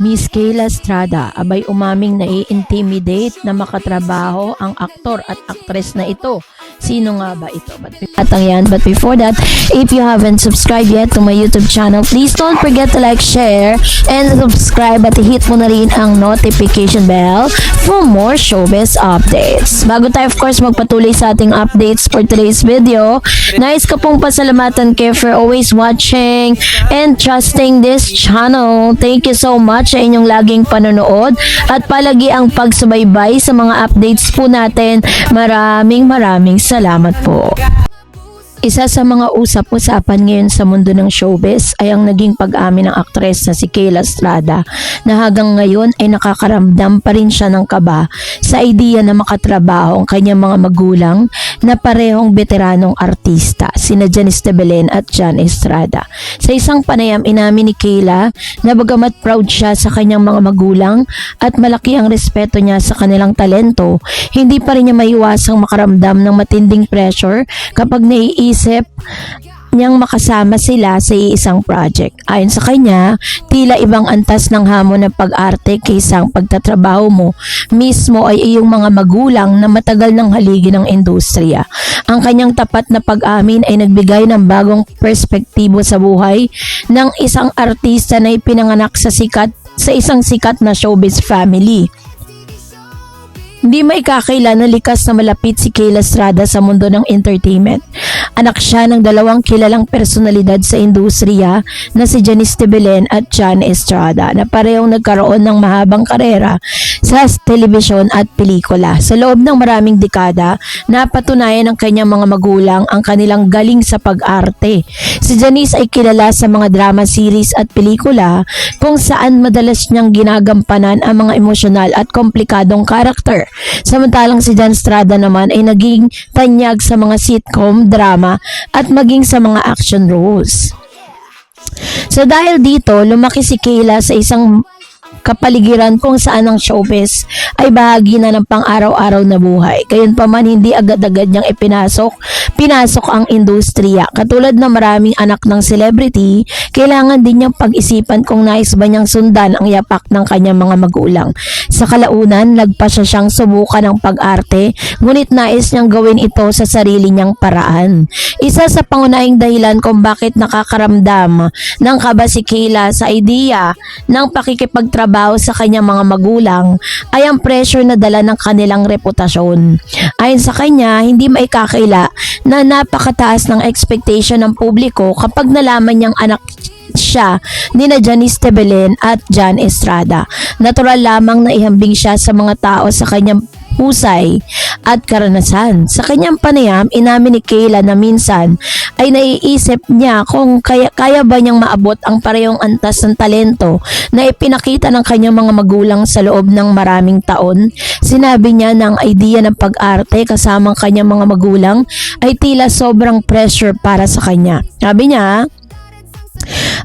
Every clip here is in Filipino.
Miss Kayla Estrada, abay umaming nai-intimidate na makatrabaho ang aktor at aktres na ito. Sino nga ba ito? But before that, if you haven't subscribed yet to my YouTube channel, please don't forget to like, share, and subscribe at hit mo na rin ang notification bell for more showbiz updates. Bago tayo of course magpatuloy sa ating updates for today's video, nais ko pong pasalamatan kayo for always watching and trusting this channel. Thank you so much sa inyong laging panonood at palagi ang pagsubaybay sa mga updates po natin. Maraming salamat po. Isa sa mga usap-usapan ngayon sa mundo ng showbiz ay ang naging pag-amin ng aktres na si Kayla Estrada na hanggang ngayon ay nakakaramdam pa rin siya ng kaba sa idea na makatrabaho ang kanyang mga magulang na parehong veteranong artista, sina Janice de Belen at Jan Estrada. Sa isang panayam, inamin ni Kayla na bagamat proud siya sa kanyang mga magulang at malaki ang respeto niya sa kanilang talento, hindi pa rin niya maiwasang makaramdam ng matinding pressure kapag naiisip niyang makasama sila sa isang project. Ayon sa kanya, tila ibang antas ng hamon ng pag-arte kaysa ang pagtatrabaho mo mismo ay iyong mga magulang na matagal ng haligi ng industriya. Ang kanyang tapat na pag-amin ay nagbigay ng bagong perspektibo sa buhay ng isang artista na ipinanganak sa isang sikat na showbiz family. Hindi maikakaila na likas na malapit si Kayla Estrada sa mundo ng entertainment. Anak siya ng dalawang kilalang personalidad sa industriya na si Janice de Belen at Jan Estrada na parehong nagkaroon ng mahabang karera sa telebisyon at pelikula. Sa loob ng maraming dekada, napatunayan ng kanyang mga magulang ang kanilang galing sa pag-arte. Si Janice ay kilala sa mga drama series at pelikula kung saan madalas niyang ginagampanan ang mga emosyonal at komplikadong karakter. Samantalang si Jan Estrada naman ay naging tanyag sa mga sitcom, drama at maging sa mga action roles. So dahil dito, lumaki si Kayla sa isang kapaligiran kung saan ang showbiz ay bahagi na ng pang-araw-araw na buhay. Gayunpaman, hindi agad-agad niyang pinasok ang industriya. Katulad ng maraming anak ng celebrity, kailangan din niyang pag-isipan kung nais ba niyang sundan ang yapak ng kanyang mga magulang. Sa kalaunan, nagpasya siyang subukan ng pag-arte, ngunit nais niyang gawin ito sa sarili niyang paraan. Isa sa pangunahing dahilan kung bakit nakakaramdam ng kaba si Kayla sa idea ng pakikipagtrabaho sa kanyang mga magulang ay ang pressure na dala ng kanilang reputasyon. Ayon sa kanya, hindi maikakaila na napakataas ng expectation ng publiko kapag nalaman niyang anak siya ni Janice de Belen at Jan Estrada. Natural lamang na ihambing siya sa mga tao sa kanyang husay at karanasan. Sa kanyang panayam, inamin ni Kayla na minsan ay naiisip niya kung kaya ba niyang maabot ang parehong antas ng talento na ipinakita ng kanyang mga magulang sa loob ng maraming taon. Sinabi niya na ang idea ng pag-arte kasama ang kanyang mga magulang ay tila sobrang pressure para sa kanya. Sabi niya,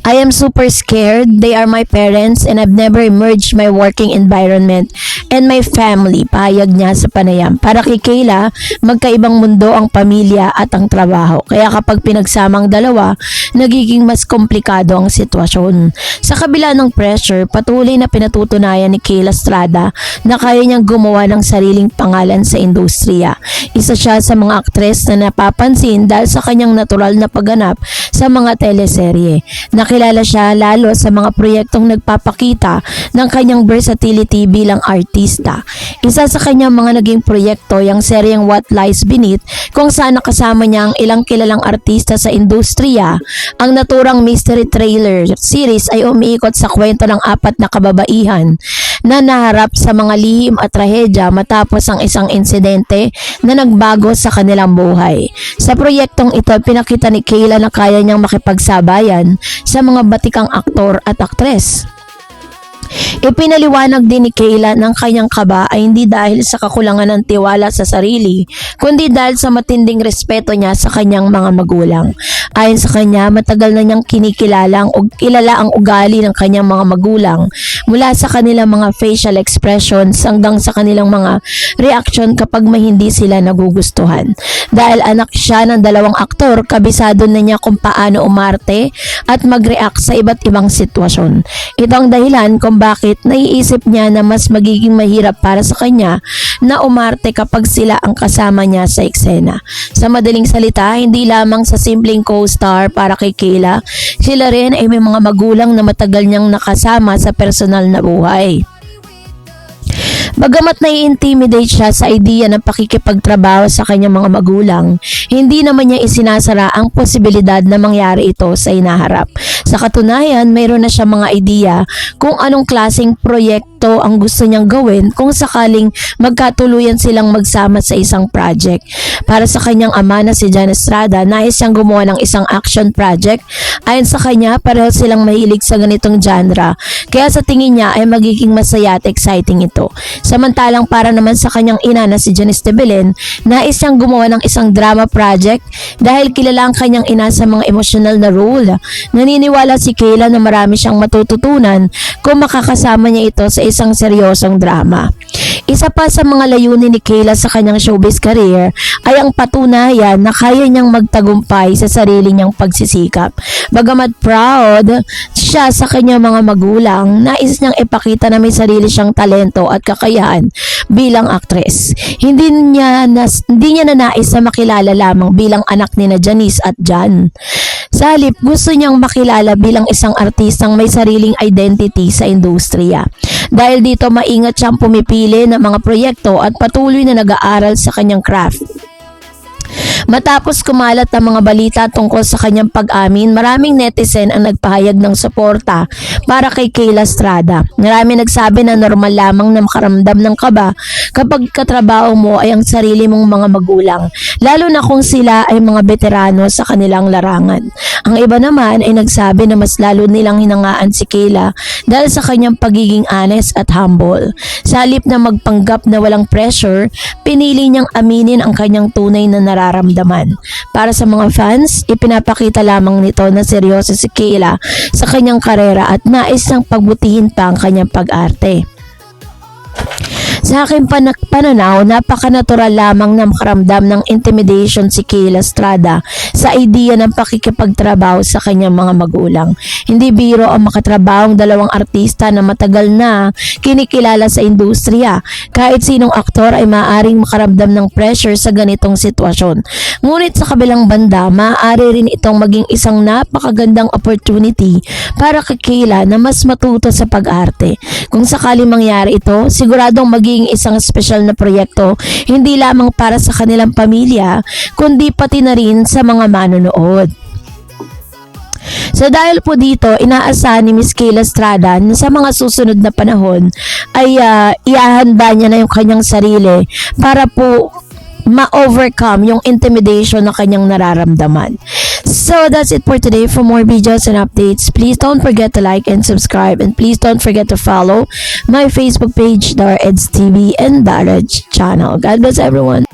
I am super scared. They are my parents and I've never merged my working environment and my family. Pahayag niya sa panayam. Para kay Kayla, magkaibang mundo ang pamilya at ang trabaho. Kaya kapag pinagsamang dalawa, nagiging mas komplikado ang sitwasyon. Sa kabila ng pressure, patuloy na pinatutunayan ni Kayla Estrada na kaya niyang gumawa ng sariling pangalan sa industriya. Isa siya sa mga aktres na napapansin dahil sa kanyang natural na pagganap sa mga teleserye. Nakilala siya lalo sa mga proyektong nagpapakita ng kanyang versatility bilang artista. Isa sa kanyang mga naging proyekto yung seryeng What Lies Beneath kung saan nakasama niya ang ilang kilalang artista sa industriya. Ang naturang mystery trailer series ay umiikot sa kwento ng 4 na kababaihan na naharap sa mga lihim at trahedya matapos ang isang insidente na nagbago sa kanilang buhay. Sa proyektong ito, pinakita ni Kayla na kaya niyang makipagsabayan sa mga batikang aktor at aktres. Ipinaliwanag din ni Kayla ng kanyang kaba ay hindi dahil sa kakulangan ng tiwala sa sarili, kundi dahil sa matinding respeto niya sa kanyang mga magulang. Ayon sa kanya, matagal na niyang kilala ang ugali ng kanyang mga magulang mula sa kanilang mga facial expressions hanggang sa kanilang mga reaction kapag may hindi sila nagugustuhan. Dahil anak siya ng 2 aktor, kabisado na niya kung paano umarte at mag-react sa iba't ibang sitwasyon. Ito ang dahilan kung bakit naiisip niya na mas magiging mahirap para sa kanya na umarte kapag sila ang kasama niya sa eksena. Sa madaling salita, hindi lamang sa simpleng co-star para kay Kayla, sila rin ay may mga magulang na matagal niyang nakasama sa personal na buhay. Bagamat nai-intimidate siya sa idea ng pakikipagtrabaho sa kanyang mga magulang, hindi naman niya isinasara ang posibilidad na mangyari ito sa inaharap. Sa katunayan, mayroon na siya mga idea kung anong klaseng proyekto ang gusto niyang gawin kung sakaling magkatuluyan silang magsama sa isang project. Para sa kanyang ama na si Jan Estrada, nais siyang gumawa ng isang action project. Ayon sa kanya, pareho silang mahilig sa ganitong genre, kaya sa tingin niya ay magiging masaya at exciting ito. Samantalang para naman sa kanyang ina na si Janice de Belen, nais siyang gumawa ng isang drama project dahil kilala ang kanyang ina sa mga emosyonal na role. Naniniwala si Kayla na marami siyang matututunan kung makakasama niya ito sa isang seryosong drama. Isa pa sa mga layunin ni Kayla sa kanyang showbiz career ay ang patunayan na kaya niyang magtagumpay sa sarili niyang pagsisikap. Bagamat proud siya sa kanyang mga magulang, nais niyang ipakita na may sarili siyang talento at kakayahan bilang aktres. Hindi niya nanais na makilala lamang bilang anak ni Janice at Jan. Sa halip, gusto niyang makilala bilang isang artistang may sariling identity sa industriya. Dahil dito, maingat siyang pumipili ng mga proyekto at patuloy na nag-aaral sa kanyang craft. Matapos kumalat ang mga balita tungkol sa kanyang pag-amin, maraming netizen ang nagpahayag ng suporta para kay Kayla Estrada. Marami nagsabi na normal lamang na makaramdam ng kaba kapag katrabaho mo ay ang sarili mong mga magulang, lalo na kung sila ay mga veterano sa kanilang larangan. Ang iba naman ay nagsabi na mas lalo nilang hinangaan si Kayla dahil sa kanyang pagiging honest at humble. Sa halip na magpanggap na walang pressure, pinili niyang aminin ang kanyang tunay na nararamdaman. Para sa mga fans, ipinapakita lamang nito na seryoso si Kayla sa kanyang karera at nais niyang pagbutihin pa ang kanyang pag-arte. Sa aking pananaw, napaka-natural lamang na makaramdam ng intimidation si Kayla Estrada sa idea ng pakikipagtrabaho sa kanyang mga magulang. Hindi biro ang makatrabahong dalawang artista na matagal na kinikilala sa industriya. Kahit sinong aktor ay maaaring makaramdam ng pressure sa ganitong sitwasyon. Ngunit sa kabilang banda, maaari rin itong maging isang napakagandang opportunity para kay Kayla na mas matuto sa pag-arte. Kung sakali mangyari ito, siguradong maging isang espesyal na proyekto hindi lamang para sa kanilang pamilya kundi pati na rin sa mga manonood. So dahil po dito, inaasahan ni Miss Kayla Estrada na sa mga susunod na panahon ay iahanda niya na yung kanyang sarili para po ma-overcome yung intimidation na kanyang nararamdaman. So that's it for today. For more videos and updates, please don't forget to like and subscribe, and please don't forget to follow my Facebook page, Dar Eds TV and Daraj channel. God bless everyone.